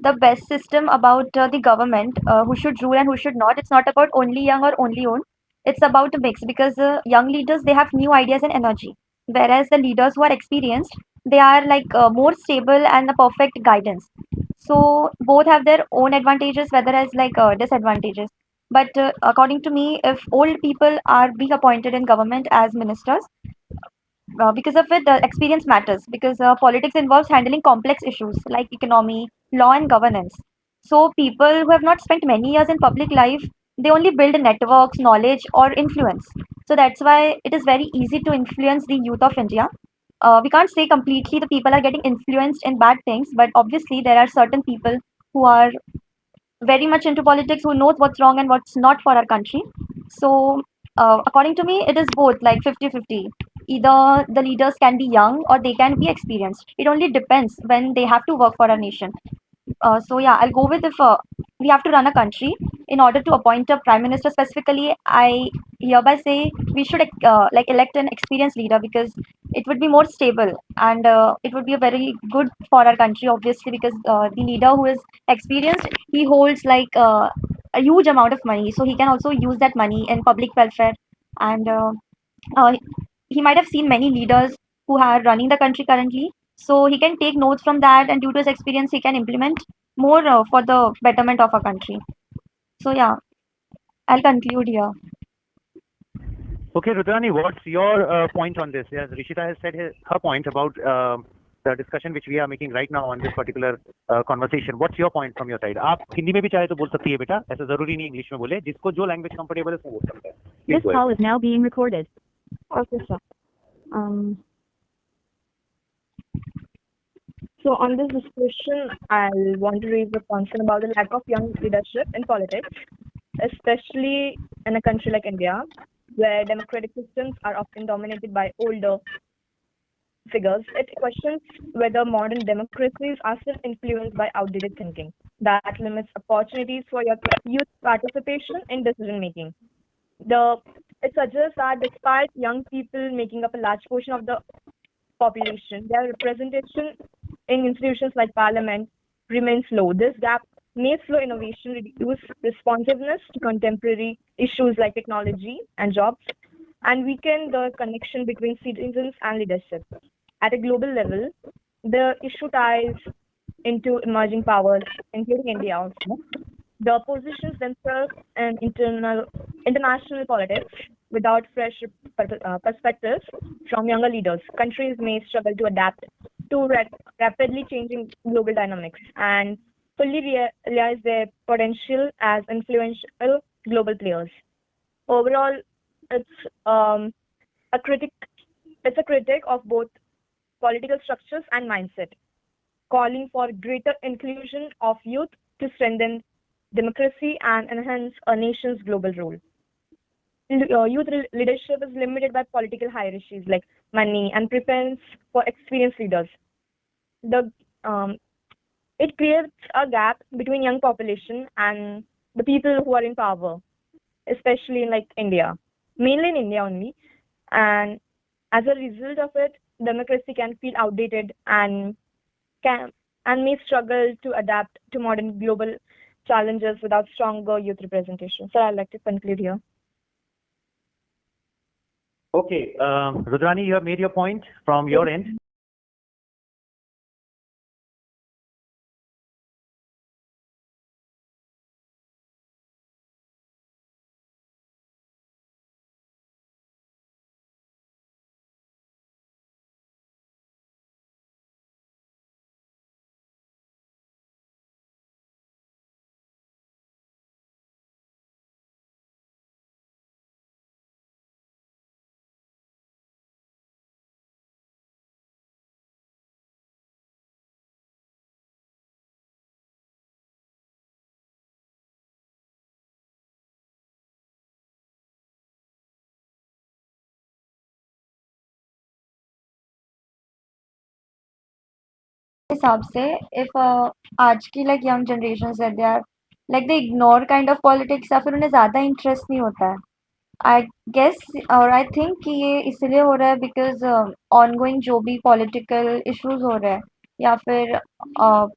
the best system about the government, who should rule and who should not. It's not about only young or only old. It's about a mix because young leaders, they have new ideas and energy, whereas the leaders who are experienced, they are like more stable and the perfect guidance. So both have their own advantages, whether as like disadvantages. But according to me, if old people are being appointed in government as ministers, because of it, experience matters because politics involves handling complex issues like economy, law, and governance. So, people who have not spent many years in public life, they only build networks, knowledge, or influence. So, that's why it is very easy to influence the youth of India. We can't say completely the people are getting influenced in bad things, but obviously, there are certain people who are very much into politics, who knows what's wrong and what's not for our country. So, according to me, it is both like 50-50. Either the leaders can be young or they can be experienced. It only depends when they have to work for our nation. So yeah, I'll go with if we have to run a country in order to appoint a prime minister specifically. I hereby say we should like elect an experienced leader because it would be more stable and it would be a very good for our country. Obviously, because the leader who is experienced, he holds like a huge amount of money, so he can also use that money in public welfare and. Uh, he might have seen many leaders who are running the country currently, so he can take notes from that, and due to his experience he can implement more for the betterment of our country. So yeah, I'll conclude here. Okay, Rudrani, what's your point on this? Yes, Rishita has said her point about the discussion which we are making right now on this particular conversation. What's your point from your side? आप हिंदी में भी चाहे तो बोल सकती है बेटा, ऐसा जरूरी नहीं इंग्लिश में बोले, जिसको जो लैंग्वेज कंफर्टेबल है वो बोल सकता है. This call is now being recorded. Okay, sir. Um, so on this discussion, I want to raise a concern about the lack of young leadership in politics, especially in a country like India, where democratic systems are often dominated by older figures. It questions whether modern democracies are still influenced by outdated thinking that limits opportunities for youth participation in decision making. It suggests that despite young people making up a large portion of the population, their representation in institutions like parliament remains low. This gap may slow innovation, reduce responsiveness to contemporary issues like technology and jobs, and weaken the connection between citizens and leadership. At a global level, the issue ties into emerging powers, including India also. The positions themselves in international politics without fresh perspectives from younger leaders. Countries may struggle to adapt to rapidly changing global dynamics and fully realize their potential as influential global players. Overall, it's a critic. It's a critic of both political structures and mindset, calling for greater inclusion of youth to strengthen democracy and enhance a nation's global role. Youth leadership is limited by political hierarchies like money and preference for experienced leaders. The It creates a gap between young population and the people who are in power, especially in like India, mainly in India only. And as a result of it, democracy can feel outdated and can and may struggle to adapt to modern global challenges without stronger youth representation. So I'd like to conclude here. Okay, Rudrani, you have made your point from your end. हिसाब से if आज की like young generations है, they are like they ignore kind of politics या फिर उन्हें ज़्यादा interest नहीं होता है. I guess और I think कि ये इसलिए हो रहा है because ongoing जो भी political issues हो रहे हैं या फिर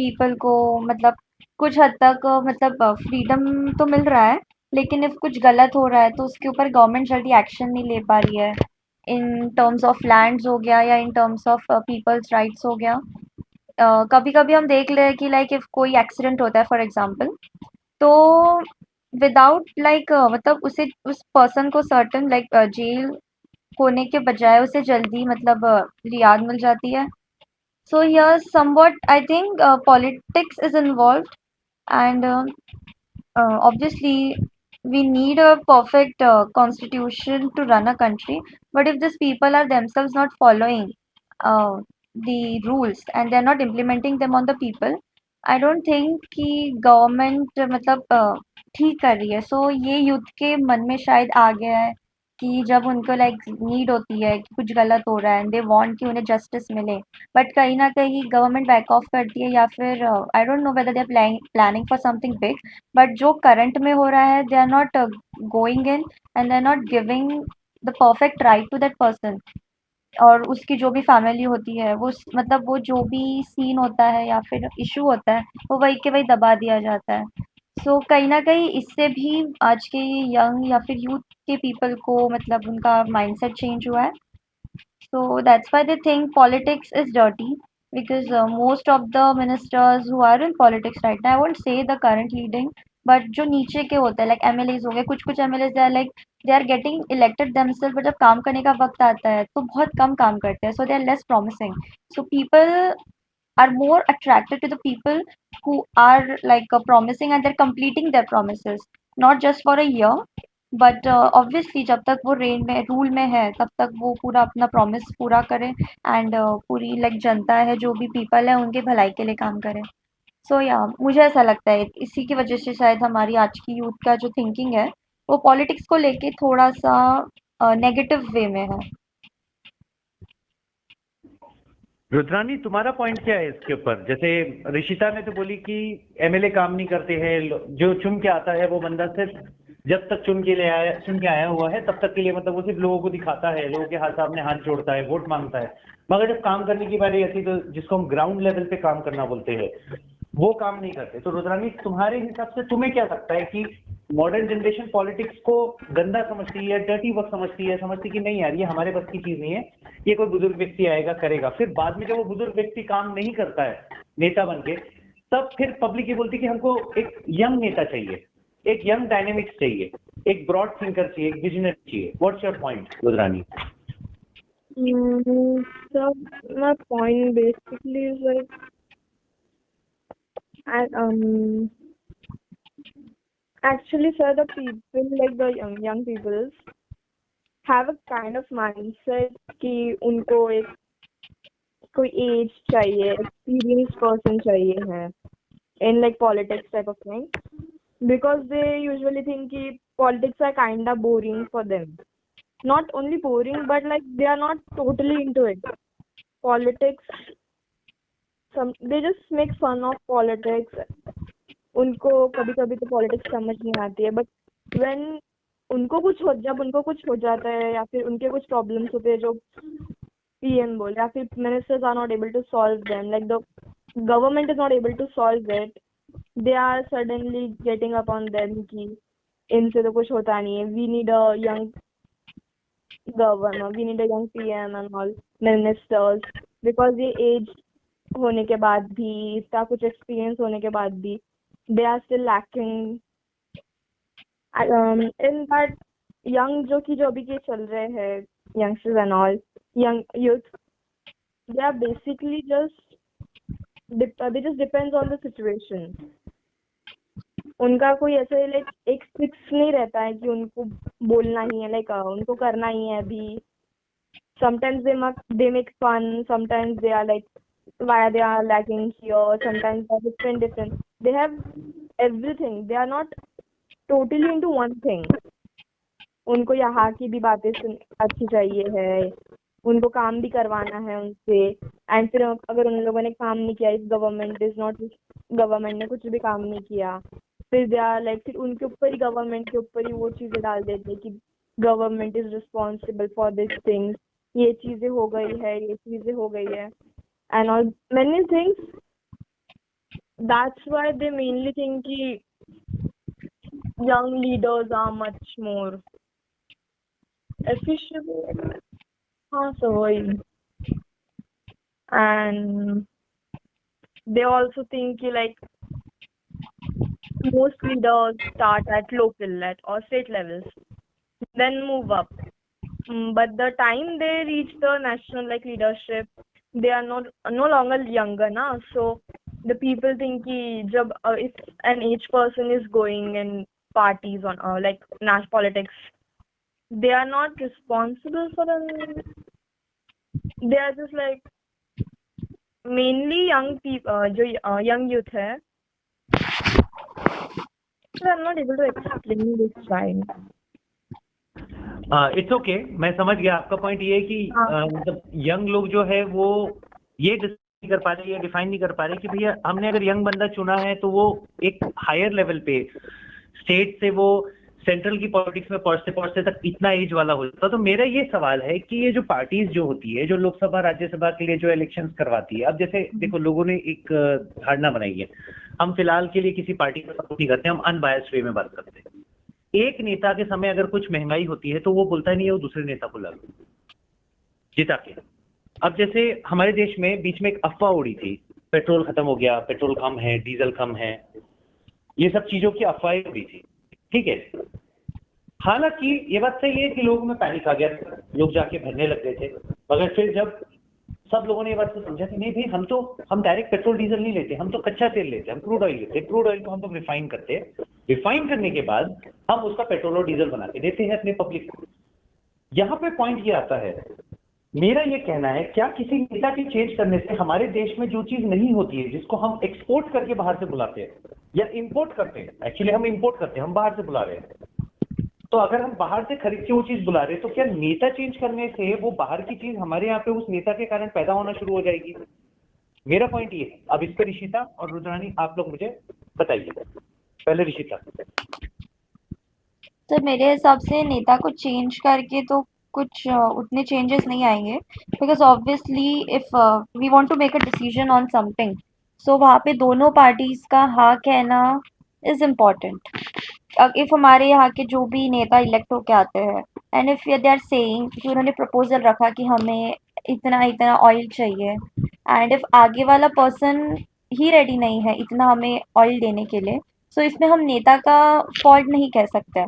people को मतलब कुछ हद तक मतलब फ्रीडम तो मिल रहा है, लेकिन इफ कुछ गलत हो रहा है तो उसके ऊपर गवर्नमेंट जल्दी एक्शन नहीं ले पा रही है। इन टर्म्स ऑफ लैंड्स हो गया या in terms of people's rights हो गया। कभी कभी हम देख ले कि लाइक इफ कोई एक्सीडेंट होता है फॉर एग्जांपल, तो विदाउट लाइक मतलब उसे उस पर्सन को सर्टन लाइक जेल होने के बजाय उसे जल्दी मतलब रियाद मिल जाती है। So here somewhat I think politics is involved, and obviously we need a perfect constitution to run a country. But if these people are themselves not following uh, the rules and they're not implementing them on the people, I don't think कि government मतलब ठीक कर रही है। सो ये youth के मन में शायद आ गया है कि जब उनको लाइक नीड होती है कि कुछ गलत हो रहा है एंड दे वांट कि उन्हें जस्टिस मिले, बट कहीं ना कहीं गवर्नमेंट बैक ऑफ करती है या फिर I don't know whether they are planning for something big, but जो करंट में हो रहा है they are not going in and they are not giving the perfect right to that person. और उसकी जो भी फैमिली होती है वो मतलब वो जो भी सीन होता है या फिर इशू होता है वो वही के वही दबा दिया जाता है। सो कहीं ना कहीं इससे भी आज के यंग या फिर यूथ के पीपल को मतलब उनका माइंडसेट चेंज हुआ है। So that's why they think politics is dirty, because most of the ministers who are in politics right now, I won't say the current leading, but जो नीचे के होते हैं like MLAs हो गए, कुछ कुछ MLAs they are like they are getting elected themselves, but जब काम करने का वक्त आता है तो बहुत कम काम करते हैं, so they are less promising. So people are more attracted to the people who are like promising and they're completing their promises, not just for a year, but obviously जब तक वो रेन में रूल में है तब तक वो पूरा अपना प्रॉमिस पूरा करे एंड पूरी लाइक जनता है जो भी पीपल है उनके भलाई के लिए काम करे। सो या मुझे ऐसा लगता है इसी की वजह से शायद हमारी आज की यूथ का जो थिंकिंग है वो पॉलिटिक्स को लेके थोड़ा सा नेगेटिव वे में है। रुद्रानी, तुम्हारा पॉइंट क्या है इसके ऊपर? जैसे ऋषिता ने तो बोली कि एमएलए काम नहीं करते हैं, जो चुन के आता है वो बंदा सिर्फ जब तक चुन के आया हुआ है तब तक के लिए मतलब वो सिर्फ लोगों को दिखाता है, लोगों के हाथ सामने हाथ जोड़ता है, वोट मांगता है, मगर जब काम करने की बारी आती है तो जिसको हम ग्राउंड लेवल पे काम करना बोलते हैं वो काम नहीं करते। तो रुद्रानी, तुम्हारे हिसाब से तुम्हें क्या लगता है कि मॉडर्न जनरेशन पॉलिटिक्स को गंदा समझती है, डर्टी वर्क समझती है, समझती कि नहीं यार ये हमारे बस की चीज नहीं है, ये कोई बुजुर्ग व्यक्ति आएगा करेगा, फिर बाद में जब वो बुजुर्ग व्यक्ति काम नहीं करता है नेता बन के, तब फिर पब्लिक ये बोलती कि हमको एक यंग नेता चाहिए, एक यंग डायनेमिक्स चाहिए, एक ब्रॉड थिंकर चाहिए, एक विजनरी चाहिए। What's your point Rudrani? So my point basically is like, actually, sir, the people like the young people have a kind of mindset कि उनको एक कोई एज चाहिए, experienced person चाहिए है in like politics type of thing, because they usually think कि politics are kinda boring for them. Not only boring, but like they are not totally into it. Politics, they just make fun of politics. उनको कभी कभी तो politics समझ नहीं आती है, but when जब उनको कुछ हो जाता है या फिर उनके कुछ प्रॉब्लम्स होते हैं जो पीएम बोले या फिर ministers are not able to solve them, like the government is not able to solve it, they are suddenly getting up on them कि इनसे तो कुछ होता नहीं है, we need a young governor, we need a young PM and all ministers, because ये age होने के बाद भी, इसका कुछ एक्सपीरियंस होने के बाद भी they are still lacking in that young जो अभी के चल रहे हैं youngsters and all young youth, they are basically they just depends on the situation. उनका कोई ऐसे लाइक एक फिक्स नहीं रहता है कि उनको बोलना ही है, लाइक उनको करना ही है अभी. Sometimes they make fun, sometimes they are like why they are lacking here, sometimes they are different. They have everything. They are not totally into one thing. उनको यहाँ की भी बातें अच्छी चाहिए है, उनको काम भी करवाना है उनसे, एंड फिर अगर उन लोगों ने काम नहीं किया, इस गवर्नमेंट ने कुछ भी काम नहीं किया, फिर दे आर लाइक फिर उनके ऊपर ही गवर्नमेंट के ऊपर ही वो चीजें डाल देते हैं कि government is responsible for this things, ये चीजें हो गई है, ये चीजें हो गई है, and all many things that's why they mainly think कि young leaders are much more efficient. हाँ, so वही. And they also think कि like most leaders start at local or state levels, then move up. But the time they reach the national like leadership, they are no longer younger now. So the people think कि जब if an age person is going in parties on like national politics, they are not responsible for them. They are just like mainly young people, जो young youth है. So I'm not able to explain this right. It's okay, मैं समझ गया आपका point. ये है कि हाँ. मतलब यंग लोग जो है वो ये डिसाइड नहीं कर पा रहे, ये डिफाइन नहीं कर पा रहे कि भैया हमने अगर यंग बंदा चुना है तो वो एक हायर लेवल पे स्टेट से वो सेंट्रल की पॉलिटिक्स में पहुंचते तक इतना एज वाला हो जाता। तो मेरा ये सवाल है कि ये जो पार्टीज जो होती है, जो लोकसभा राज्यसभा के लिए जो इलेक्शंस करवाती है, अब जैसे देखो लोगों ने एक धारणा बनाई है, हम फिलहाल के लिए किसी पार्टी को सपोर्ट नहीं करते, हम अनबायस्ड वे में बात करते हैं। एक नेता के समय अगर कुछ महंगाई होती है तो वो बोलता नहीं है, वो दूसरे नेता को ला लो जिता के। अब जैसे हमारे देश में बीच में एक अफवाह उड़ी थी, पेट्रोल खत्म हो गया, पेट्रोल कम है, डीजल कम है, ये सब चीजों की अफवाहें उड़ी थी, ठीक है। हालांकि ये बात सही है कि लोगों में पैनिक आ गया, लोग जाके भरने लग गए थे, मगर फिर जब सब लोगों ने ये बात को समझा कि नहीं भाई, हम डायरेक्ट पेट्रोल डीजल नहीं लेते, हम तो कच्चा तेल लेते हैं, हम क्रूड ऑयल लेते हैं, क्रूड ऑयल को हम लोग रिफाइन करते हैं, रिफाइन करने के बाद हम उसका पेट्रोल और डीजल बना के देते हैं अपने पब्लिक को। यहाँ पे पॉइंट ये आता है, मेरा ये कहना है, क्या किसी नेता के चेंज करने से हमारे देश में जो चीज नहीं होती है, जिसको हम एक्सपोर्ट करके बाहर से बुलाते हैं या इंपोर्ट करते हैं, एक्चुअली हम इंपोर्ट करते हैं, हम बाहर से बुला रहे हैं, तो अगर हम बाहर से खरीद के वो चीज बुला रहे हैं तो क्या नेता चेंज करने से वो बाहर की चीज हमारे यहाँ पे उस नेता के कारण पैदा होना शुरू हो जाएगी? मेरा पॉइंट ये है। अब इस पर ऋषिता और रुद्रानी आप लोग मुझे बताइए। पहले ऋषिता। तो मेरे हिसाब से नेता को चेंज करके तो कुछ उतने चेंजेस नहीं आएंगे, because obviously if we want to make a decision on something, so वहाँ पे दोनों पार्टीज का हाँ कहना इज इम्पोर्टेंट। इफ हमारे यहाँ के जो भी नेता इलेक्ट होके आते हैं and if they are saying कि उन्होंने प्रपोजल रखा कि हमें इतना इतना ऑयल चाहिए, एंड इफ आगे वाला पर्सन ही रेडी नहीं है इतना हमें ऑयल देने के लिए, सो इसमें हम नेता का फॉल्ट नहीं कह सकते,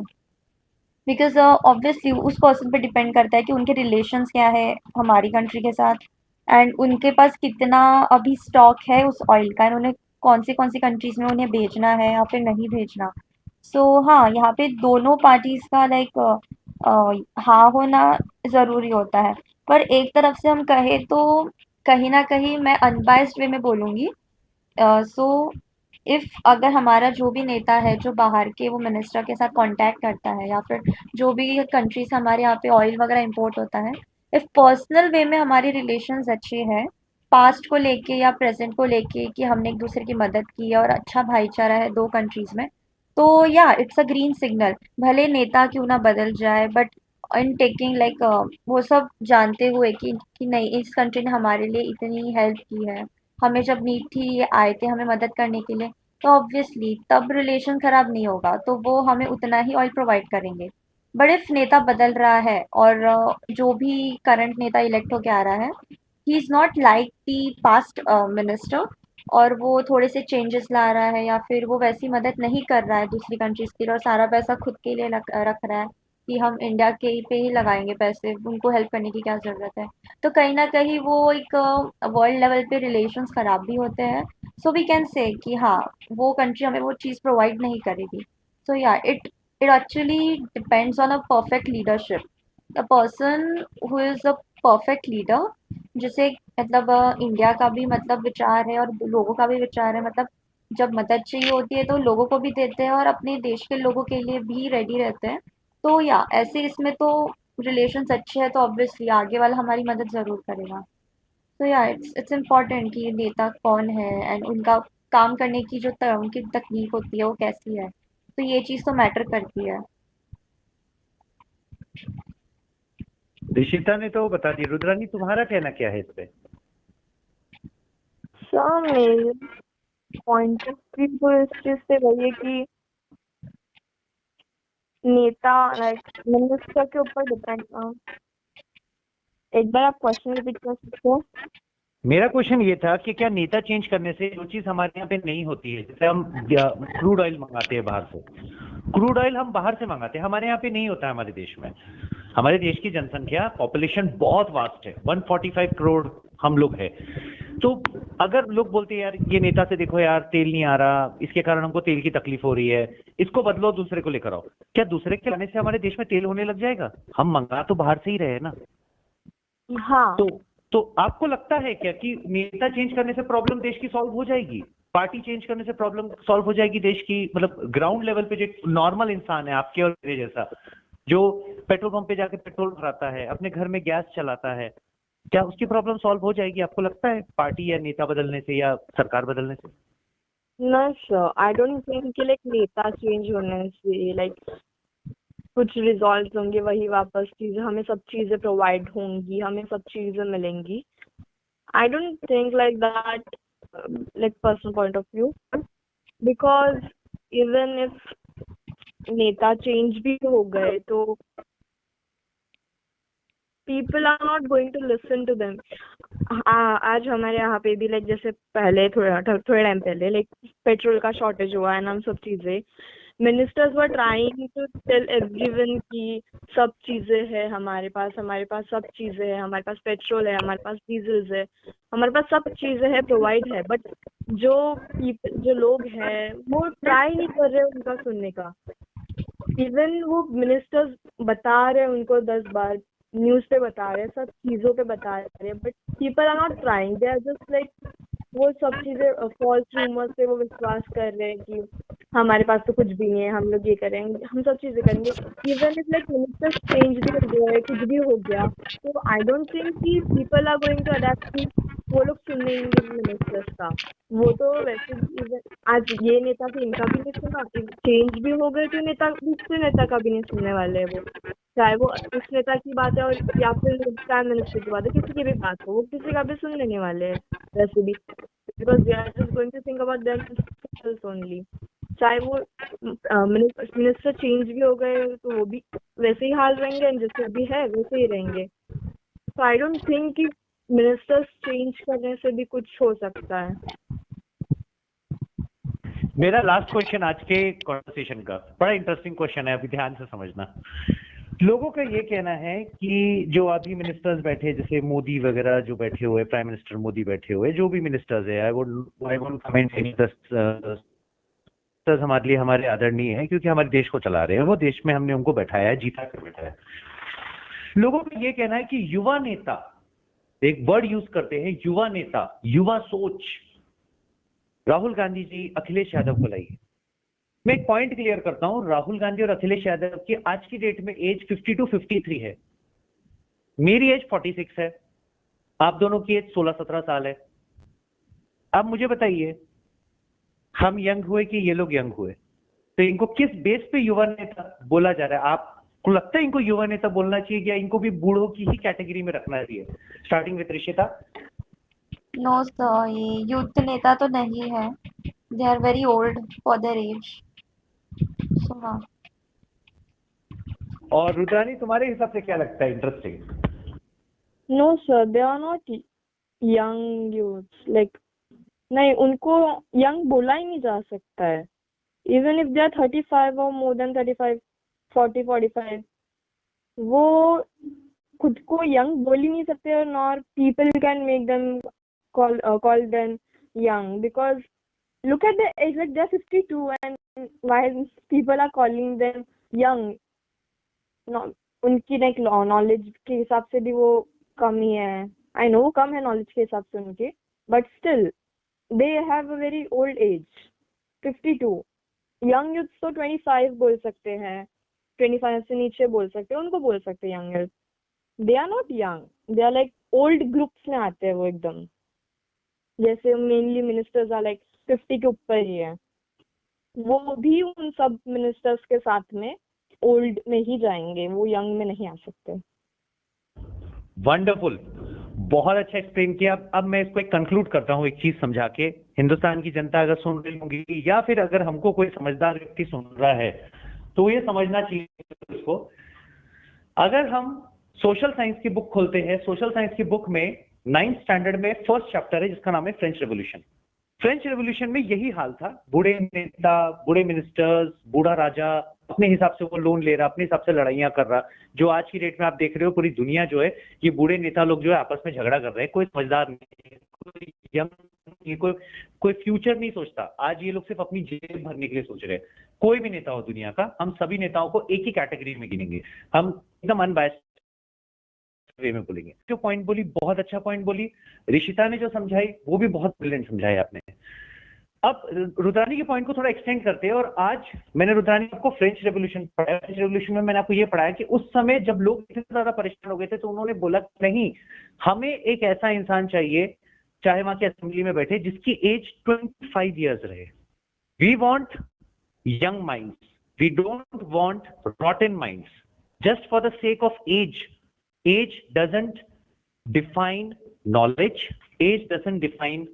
बिकॉज ऑब्वियसली उस पर्सन पे डिपेंड करता है कि उनके रिलेशंस क्या है हमारी कंट्री के साथ, एंड उनके पास कितना अभी स्टॉक है उस ऑयल का, एंड उन्हें कौन सी कंट्रीज में उन्हें भेजना है या फिर नहीं भेजना। सो हाँ, यहाँ पे दोनों पार्टीज का लाइक हाँ होना ज़रूरी होता है। पर एक तरफ से हम कहें तो कहीं ना कहीं मैं अनबायस्ड वे में बोलूँगी। सो इफ अगर हमारा जो भी नेता है जो बाहर के वो मिनिस्टर के साथ कांटेक्ट करता है या फिर जो भी कंट्री से हमारे यहाँ पे ऑयल वगैरह इंपोर्ट होता है, इफ पर्सनल वे में हमारी रिलेशंस अच्छे हैं पास्ट को लेके या प्रेजेंट को लेके कि हमने एक दूसरे की मदद की है और अच्छा भाईचारा है दो कंट्रीज में, तो या इट्स अ ग्रीन सिग्नल। भले नेता क्यों ना बदल जाए, बट इन टेकिंग लाइक वो सब जानते हुए कि नहीं इस कंट्री ने हमारे लिए इतनी हेल्प की है, हमें जब नीड थी ये आए थे हमें मदद करने के लिए, तो ऑब्वियसली तब रिलेशन खराब नहीं होगा, तो वो हमें उतना ही ऑयल प्रोवाइड करेंगे। बट इफ नेता बदल रहा है और जो भी करंट नेता इलेक्ट होके आ रहा है he is not like the past minister, और वो थोड़े से चेंजेस ला रहा है या फिर वो वैसी मदद नहीं कर रहा है दूसरी कंट्रीज के लिए और सारा पैसा खुद के लिए रख रहा है कि हम इंडिया के पे ही लगाएंगे पैसे, उनको हेल्प करने की क्या ज़रूरत है, तो कहीं ना कहीं वो एक वर्ल्ड लेवल पे रिलेशंस खराब भी होते हैं। सो वी कैन से कि हाँ वो कंट्री हमें वो चीज़ प्रोवाइड नहीं करेगी। सो या it actually depends on a perfect leadership, the person who is a perfect leader, जिसे मतलब इंडिया का भी मतलब विचार है और लोगों का भी विचार है, मतलब जब मदद चाहिए होती है तो लोगों को भी देते हैं और अपने देश के लोगों के लिए भी रेडी रहते हैं। तो या ऐसे इसमें तो रिलेशंस अच्छे हैं तो ऑब्वियसली आगे वाला हमारी मदद ज़रूर करेगा। तो या इट्स इम्पोर्टेंट कि नेता कौन है एंड उनका काम करने की जो उनकी तकनीक होती है वो कैसी है, तो ये चीज़ तो मैटर करती है। ऋषिता ने तो बता दी, रुद्रानी तुम्हारा कहना क्या है इस पे? So amazing. Point of view इस चीज से वही है कि नेता लाइक मिनिस्टर के ऊपर डिपेंड। एक बार आप क्वेश्चन रिपीट कर सकते हो? मेरा क्वेश्चन ये था कि क्या नेता चेंज करने से जो चीज हमारे यहाँ पे नहीं होती है, जैसे हम क्रूड ऑयल मंगाते हैं बाहर से, क्रूड ऑयल हम बाहर से मंगाते हैं, हमारे यहाँ पे नहीं होता है हमारे देश में। हमारे देश की जनसंख्या पॉपुलेशन बहुत वास्ट है, 145 करोड़ हम लोग है। तो अगर लोग बोलते हैं यार ये नेता से देखो यार तेल नहीं आ रहा, इसके कारण हमको तेल की तकलीफ हो रही है, इसको बदलो दूसरे को लेकर आओ, क्या दूसरे के लाने से हमारे देश में तेल होने लग जाएगा? हम मंगा तो बाहर से ही रहे ना। हाँ, तो आपको लगता है क्या कि नेता चेंज करने से प्रॉब्लम देश की सॉल्व हो जाएगी? पार्टी चेंज करने से प्रॉब्लम सॉल्व हो जाएगी देश की? मतलब ग्राउंड लेवल पे जो नॉर्मल इंसान है आपके और मेरे जैसा, जो पेट्रोल पंप पे जाके पेट्रोल भराता है, अपने घर में गैस चलाता है, क्या उसकी प्रॉब्लम सॉल्व हो जाएगी आपको लगता है पार्टी या नेता बदलने से या सरकार बदलने से? no sir, I don't think कि लाइक नेता चेंज होने से लाइक कुछ रिजॉल्व होंगे, वही वापस चीजें हमें सब चीजें प्रोवाइड होंगी, हमें सब चीजें मिलेंगी। I don't think like that, like personal point of view, because even if नेता चेंज भी हो गए तो people are not going to listen to them. आज हमारे यहाँ पे भी लाइक जैसे पहले थोड़े टाइम पहले लाइक पेट्रोल का शॉर्टेज हुआ है ना, हम सब चीजें ministers were trying to tell everyone कि सब चीजें है हमारे पास सब चीजें है, हमारे पास पेट्रोल है, हमारे पास डीजल है, हमारे पास सब चीजें है, प्रोवाइड है। बट जो लोग हैं वो ट्राई नहीं कर रहे उनका सुनने का। इवन वो मिनिस्टर्स बता रहे उनको 10 बार, न्यूज पे बता रहे, सब चीजों पे बता रहे, but people are not trying, they are just like वो सब चीजें फॉल्स रूमर्स पे वो विश्वास कर रहे हैं कि हमारे पास तो कुछ भी नहीं है, हम लोग ये करेंगे, हम सब चीजें करेंगे। Even if like ministers change भी हो गए, कुछ भी हो गया, तो आई डोंट थिंक कि people are going to adapt कि वो लोग सुनेंगे मिनिस्टर्स का। वो तो वैसे भी even आज ये नेता थे इनका भी नहीं सुना, चेंज भी हो गए तो दूसरे नेता का भी नहीं सुनने वाले हैं वो, चाहे वो उस नेता की बात है और या फिर प्राइम मिनिस्टर की बात है, किसी की भी बात हो, वो किसी का भी सुन लेने वाले हैं वैसे भी, because they are just going to think about themselves only. चाहे वो मिनिस्टर चेंज भी हो गए तो वो भी वैसे ही हाल रहेंगे, and जैसे अभी है वैसे ही रहेंगे। तो आई डोंट थिंक कि मिनिस्टर्स चेंज करने से भी कुछ हो सकता है। मेरा लास्ट क्वेश्चन आज के कॉन्वर्सेशन का बड़ा इंटरेस्टिंग क्वेश्चन है, अभी ध्यान से समझना। लोगों का ये कहना है कि जो अभी मिनिस्टर्स बैठे, जैसे मोदी वगैरह जो बैठे हुए, प्राइम मिनिस्टर मोदी बैठे हुए, जो भी मिनिस्टर्स है, I won't comment any ministers हमारे लिए हमारे आदरणीय है क्योंकि हमारे देश को चला रहे हैं, वो देश में हमने उनको बैठाया है, जीता कर बैठाया है। लोगों का ये कहना है कि युवा नेता, एक वर्ड यूज करते हैं युवा नेता, युवा सोच, राहुल गांधी जी अखिलेश यादव को लाइए। मैं एक पॉइंट क्लियर करता हूं, राहुल गांधी और अखिलेश यादव की आज की डेट में एज 52 53 है, मेरी एज 46 है, आप दोनों की एज 16-17 साल है। अब मुझे बताइए, हम यंग हुए कि ये लोग यंग हुए? तो इनको किस बेस पे युवा नेता बोला जा रहा है? आपको लगता है इनको युवा नेता बोलना चाहिए या इनको भी बूढ़ों की ही कैटेगरी में रखना चाहिए? Starting with Rishita. No sir, ये युद्ध नेता तो नहीं है, they are very old for their age. So हाँ। और रुद्रानी तुम्हारे हिसाब से क्या लगता है? Interesting. No sir, they are not young youth, like नहीं, उनको यंग बोला ही नहीं जा सकता है। इवन इफ दे आर 35 और मोर देन 35, 40-45, वो खुद को यंग बोल ही नहीं सकते, और nor people can make them call them young, because look at the age, like they're 52 and while people are calling them young, no, उनकी लाइक नॉलेज के हिसाब से भी वो कम ही है। आई नो वो कम है नॉलेज के हिसाब से उनके, but still they have a very old age, 52। Young youth तो 25 बोल सकते हैं, 25 से नीचे बोल सकते हैं, उनको बोल सकते हैं young youth. They are not young, they are like old groups में आते हैं वो एकदम, जैसे मेनली मिनिस्टर्स आर लाइक 50 के ऊपर ही है, वो भी उन सब मिनिस्टर्स के साथ में ओल्ड में ही जाएंगे, वो यंग में नहीं आ सकते। वंडरफुल, बहुत अच्छा एक्सप्लेन किया। अब मैं इसको एक कंक्लूड करता हूँ एक चीज समझा के। हिंदुस्तान की जनता अगर सुन रही होगी या फिर अगर हमको कोई समझदार व्यक्ति सुन रहा है तो ये समझना चाहिए उसको, अगर हम सोशल साइंस की बुक खोलते हैं, सोशल साइंस की बुक में 9th स्टैंडर्ड में फर्स्ट चैप्टर है जिसका नाम है फ्रेंच रेवोल्यूशन। फ्रेंच रेवोल्यूशन में यही हाल था, बूढ़े नेता, बूढ़े मिनिस्टर्स, बूढ़ा राजा अपने हिसाब से वो लोन ले रहा, अपने हिसाब से लड़ाइयां कर रहा। जो आज की डेट में आप देख रहे हो पूरी दुनिया जो है, ये बूढ़े नेता लोग जो है आपस में झगड़ा कर रहे हैं, कोई समझदार नहीं, कोई यंग नहीं, कोई फ्यूचर नहीं सोचता। आज ये लोग सिर्फ अपनी जेब भरने के लिए सोच रहे हैं। कोई भी नेता हो दुनिया का, हम सभी नेताओं को एक ही कैटेगरी में गिनेंगे, हम एकदम अनबायस्ड वे में बोलेंगे। जो पॉइंट बोली बहुत अच्छा पॉइंट बोली, ऋषिता ने जो समझाई वो भी बहुत ब्रिलियंट समझाई आपने। अब रुद्रानी के पॉइंट को थोड़ा एक्सटेंड करते हैं, और आज मैंने रुद्रानी आपको फ्रेंच रेवोल्यूशन पढ़ाया। फ्रेंच रेवोल्यूशन में मैंने आपको ये पढ़ाया कि उस समय जब लोग इतने ज्यादा परेशान हो गए थे तो उन्होंने बोला नहीं, हमें एक ऐसा इंसान चाहिए चाहे वहां की असेंबली में बैठे जिसकी एज 25 ईयर्स रहे। We want young minds, we don't want rotten minds just for the sake of age. Age doesn't define knowledge. Age doesn't define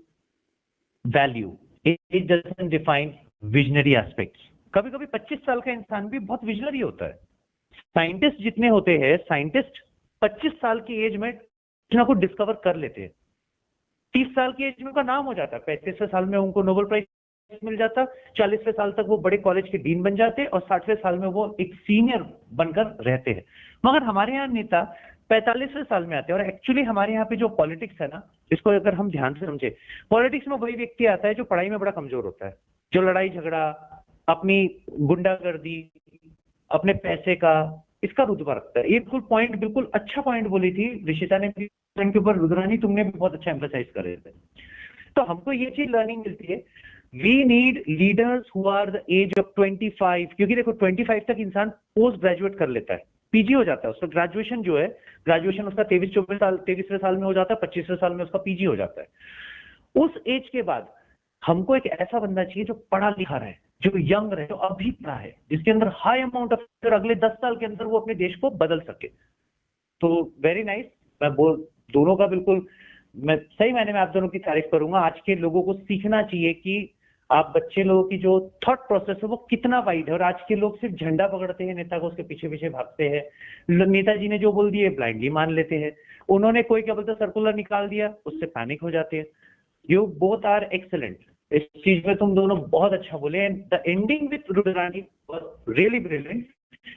value. Age doesn't define visionary aspects. कभी कभी 25 साल का इंसान भी बहुत विजनरी होता है। साइंटिस्ट जितने होते हैं, साइंटिस्ट 25 साल की एज में कुछ ना कुछ डिस्कवर कर लेते हैं। 30 साल की एज में उनका नाम हो जाता है, 35वें साल में उनको नोबेल प्राइज मिल जाता, 40वें साल तक वो बड़े कॉलेज के डीन बन जाते और 60वें साल में वो एक सीनियर बनकर रहते हैं। मगर हमारे यहाँ नेता 45वें साल में आते हैं। और एक्चुअली हमारे यहाँ पे जो पॉलिटिक्स है ना, इसको अगर हम ध्यान से समझे, पॉलिटिक्स में वही व्यक्ति आता है जो पढ़ाई में बड़ा कमजोर होता है, जो लड़ाई झगड़ा, अपनी गुंडागर्दी, अपने पैसे का, इसका रुतबा रखता है। ये बिल्कुल अच्छा पॉइंट बोली थी ऋषिता ने भी, के ऊपर रुद्रानी तुमने भी बहुत अच्छा एम्फसाइज कर रहे थे। तो हमको ये चीज लर्निंग मिलती है, we need leaders who are the age of 25। क्योंकि देखो 25 तक इंसान पोस्ट ग्रेजुएट कर लेता है, पीजी हो जाता है उसका। ग्रेजुएशन जो है, ग्रेजुएशन उसका 23वें साल में हो जाता है, 25वें साल में उसका पीजी हो जाता है। उस एज के बाद हमको एक ऐसा बंदा चाहिए जो पढ़ा लिखा रहे, जो यंग रहे, जो अभी पढ़ा है, जिसके अंदर हाई अमाउंट ऑफ, अगले 10 साल के अंदर वो अपने देश को बदल सके। तो वेरी नाइस। मैं दोनों का बिल्कुल, मैं सही मायने में आप दोनों की तारीफ करूंगा। आज के लोगों को सीखना चाहिए कि आप बच्चे लोगों की जो थॉट प्रोसेस है वो कितना वाइड है। और आज के लोग सिर्फ झंडा पकड़ते हैं, नेता को उसके पीछे पीछे भागते हैं। नेताजी ने जो बोल दिए ब्लाइंडली मान लेते हैं। उन्होंने कोई क्या बोलते सर्कुलर निकाल दिया, उससे पैनिक हो जाते हैं। यू बोथ आर एक्सेलेंट, इस चीज में तुम दोनों बहुत अच्छा बोले। And the ending with Rudrani was really brilliant,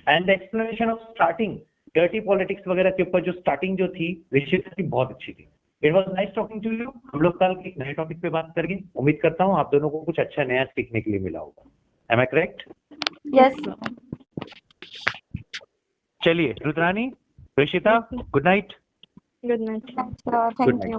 and the explanation of starting dirty politics वगैरह के ऊपर जो स्टार्टिंग जो थी ऋषिता की बहुत अच्छी थी। It was nice talking to you. हम लोग कल एक नए टॉपिक पे बात करेंगे। उम्मीद करता हूँ आप दोनों को कुछ अच्छा नया सीखने के लिए मिला होगा। Am I correct? Yes. चलिए Rudrani, Rishita, good night. Good night. Thank Good night. you.